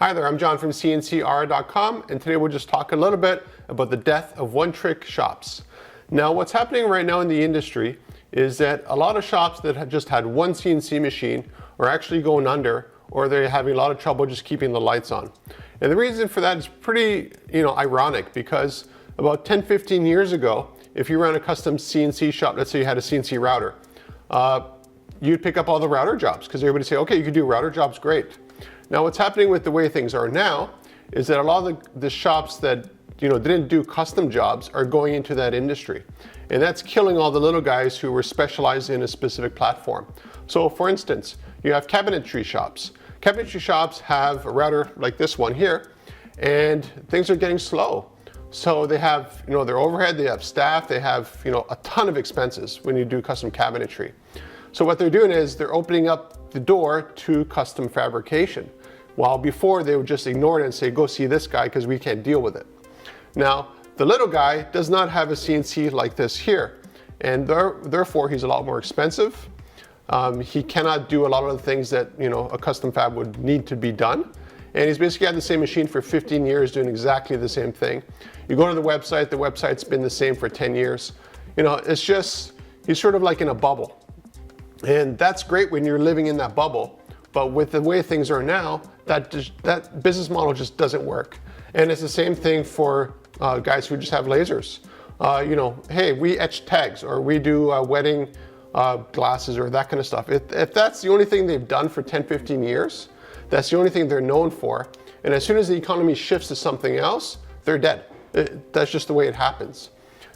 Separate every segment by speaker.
Speaker 1: Hi there, I'm John from CNCKing.com, and today we'll just talk a little bit about the death of one-trick shops. Now, what's happening right now in the industry is that a lot of shops that have just had one CNC machine are actually going under, or they're having a lot of trouble just keeping the lights on. And the reason for that is pretty, ironic, because about 10-15 years ago, if you ran a custom CNC shop, let's say you had a CNC router, you'd pick up all the router jobs because everybody say, okay, you can do router jobs, great. Now what's happening with the way things are now is that a lot of the shops that didn't do custom jobs are going into that industry. And that's killing all the little guys who were specialized in a specific platform. So for instance, you have cabinetry shops. Cabinetry shops have a router like this one here, and things are getting slow. So they have their overhead, they have staff, they have a ton of expenses when you do custom cabinetry. So what they're doing is they're opening up the door to custom fabrication. While before they would just ignore it and say, go see this guy because we can't deal with it. Now, the little guy does not have a CNC like this here, and therefore he's a lot more expensive. He cannot do a lot of the things that a custom fab would need to be done. And he's basically had the same machine for 15 years doing exactly the same thing. You go to the website's been the same for 10 years. It's just, he's sort of like in a bubble. And that's great when you're living in that bubble, but with the way things are now, that business model just doesn't work. And it's the same thing for guys who just have lasers. Hey, we etch tags, or we do wedding glasses, or that kind of stuff. If that's the only thing they've done for 10-15 years, that's the only thing they're known for. And as soon as the economy shifts to something else, they're dead. That's just the way it happens.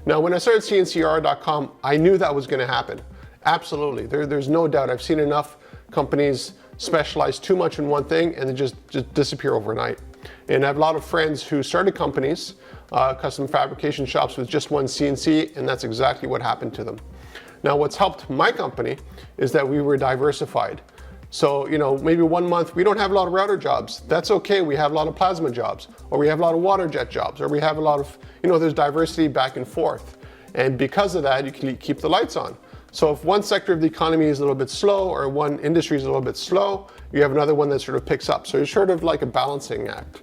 Speaker 1: Now, when I started CNCKing.com, I knew that was going to happen. Absolutely, there's no doubt. I've seen enough companies specialize too much in one thing and then just disappear overnight. And I have a lot of friends who started companies, custom fabrication shops with just one CNC, and that's exactly what happened to them. Now, what's helped my company is that we were diversified. So, maybe 1 month we don't have a lot of router jobs. That's okay. We have a lot of plasma jobs, or we have a lot of water jet jobs, or we have a lot of, there's diversity back and forth. And because of that, you can keep the lights on. So if one sector of the economy is a little bit slow, or one industry is a little bit slow, you have another one that sort of picks up. So it's sort of like a balancing act.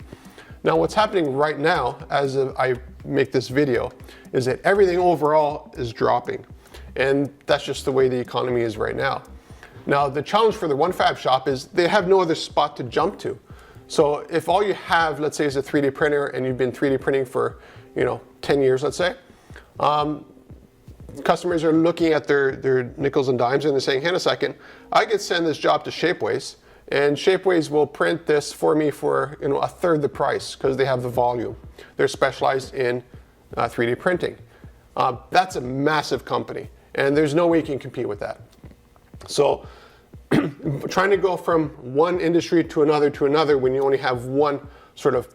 Speaker 1: Now, what's happening right now, as I make this video, is that everything overall is dropping. And that's just the way the economy is right now. Now, the challenge for the one fab shop is they have no other spot to jump to. So if all you have, let's say, is a 3D printer, and you've been 3D printing for 10 years, let's say, customers are looking at their nickels and dimes, and they're saying, hang on a second, I could send this job to Shapeways, and Shapeways will print this for me for a third the price because they have the volume. They're specialized in 3D printing. That's a massive company, and there's no way you can compete with that. So trying to go from one industry to another when you only have one sort of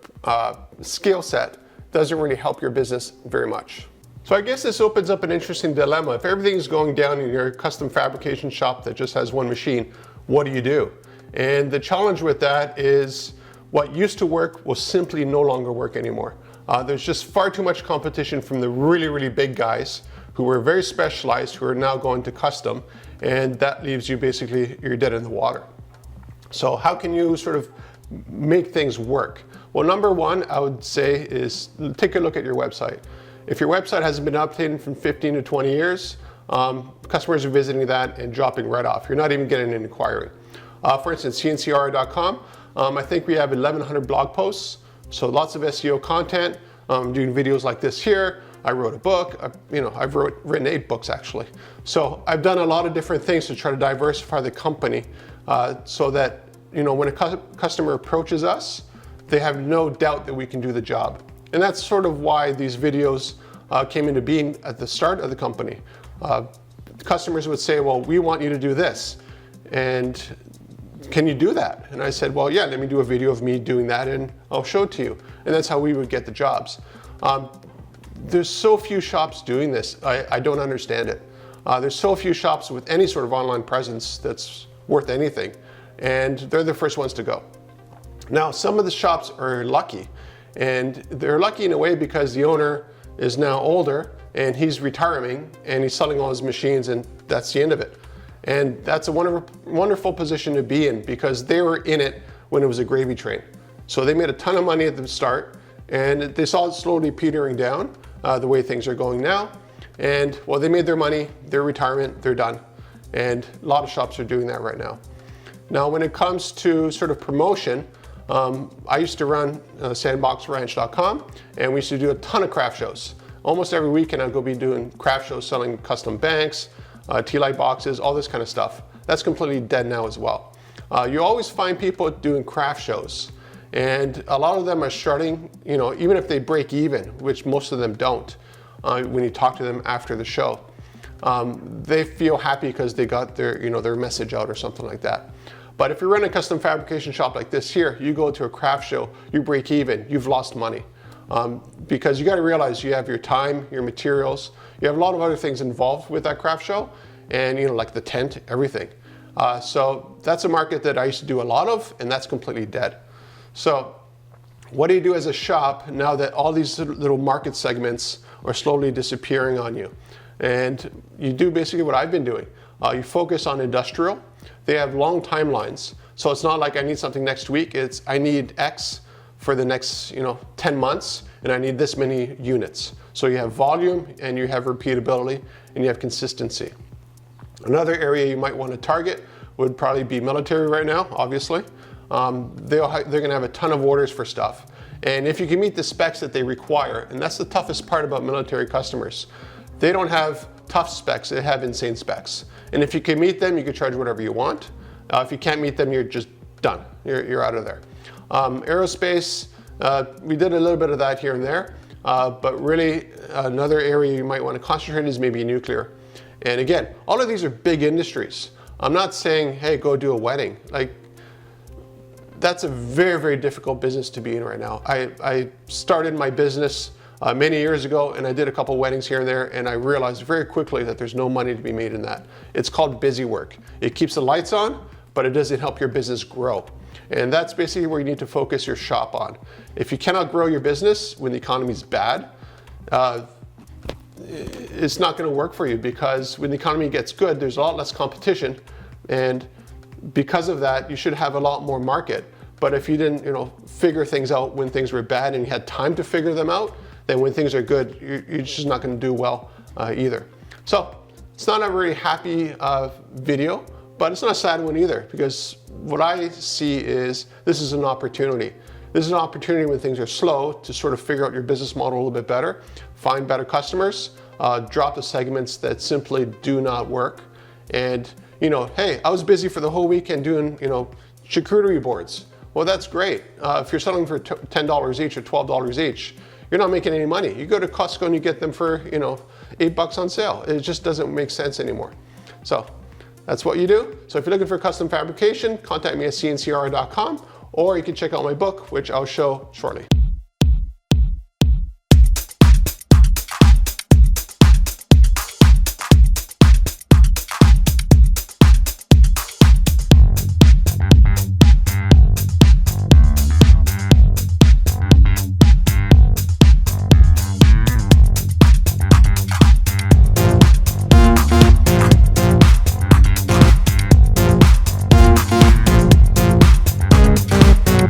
Speaker 1: skill set doesn't really help your business very much. So I guess this opens up an interesting dilemma. If everything's going down in your custom fabrication shop that just has one machine, what do you do? And the challenge with that is what used to work will simply no longer work anymore. There's just far too much competition from the really, really big guys who are very specialized, who are now going to custom, and that leaves you basically, you're dead in the water. So how can you sort of make things work? Well, number one, I would say, is take a look at your website. If your website hasn't been updated from 15 to 20 years, customers are visiting that and dropping right off. You're not even getting an inquiry. For instance, CNCKing.com, I think we have 1,100 blog posts, so lots of SEO content, doing videos like this here. I wrote a book, I've written 8 books actually. So I've done a lot of different things to try to diversify the company so that when a customer approaches us, they have no doubt that we can do the job. And that's sort of why these videos came into being at the start of the company. Customers would say, well, we want you to do this. And can you do that? And I said, well, yeah, let me do a video of me doing that and I'll show it to you. And that's how we would get the jobs. There's so few shops doing this. I don't understand it. There's so few shops with any sort of online presence that's worth anything. And they're the first ones to go. Now, some of the shops are lucky. And they're lucky in a way because the owner is now older and he's retiring and he's selling all his machines, and that's the end of it. And that's a wonderful position to be in because they were in it when it was a gravy train. So they made a ton of money at the start, and they saw it slowly petering down the way things are going now. And well, they made their money, their retirement, they're done. And a lot of shops are doing that right now. Now, when it comes to sort of promotion, I used to run sandboxranch.com, and we used to do a ton of craft shows. Almost every weekend I'd go be doing craft shows, selling custom banks, tea light boxes, all this kind of stuff. That's completely dead now as well. You always find people doing craft shows, and a lot of them are starting, even if they break even, which most of them don't, when you talk to them after the show, they feel happy because they got their message out or something like that. But if you run a custom fabrication shop like this here, you go to a craft show, you break even, you've lost money. Because you got to realize you have your time, your materials, you have a lot of other things involved with that craft show, and like the tent, everything. So that's a market that I used to do a lot of, and that's completely dead. So what do you do as a shop now that all these little market segments are slowly disappearing on you? And you do basically what I've been doing. You focus on industrial. They have long timelines. So it's not like I need something next week. It's I need X for the next 10 months, and I need this many units. So you have volume, and you have repeatability, and you have consistency. Another area you might want to target would probably be military right now, obviously. They're gonna have a ton of orders for stuff. And if you can meet the specs that they require, and that's the toughest part about military customers, they don't have tough specs, they have insane specs. And if you can meet them, you can charge whatever you want. If you can't meet them, you're just done, you're out of there. Aerospace, we did a little bit of that here and there, but really another area you might want to concentrate is maybe nuclear. And again, all of these are big industries. I'm not saying, hey, go do a wedding. Like, that's a very, very difficult business to be in right now. I started my business many years ago, and I did a couple weddings here and there, and I realized very quickly that there's no money to be made in that. It's called busy work. It keeps the lights on, but it doesn't help your business grow. And that's basically where you need to focus your shop on. If you cannot grow your business when the economy's bad, it's not going to work for you, because when the economy gets good, there's a lot less competition, and because of that, you should have a lot more market. But if you didn't, figure things out when things were bad and you had time to figure them out, then when things are good, you're just not going to do well either. So it's not a very happy video, but it's not a sad one either, because what I see is this is an opportunity. This is an opportunity when things are slow to sort of figure out your business model a little bit better, find better customers, drop the segments that simply do not work. And, hey, I was busy for the whole weekend doing, charcuterie boards. Well, that's great. If you're selling for $10 each or $12 each, you're not making any money. You go to Costco and you get them for, $8 on sale. It just doesn't make sense anymore. So that's what you do. So if you're looking for custom fabrication, contact me at CNCKing.com, or you can check out my book, which I'll show shortly.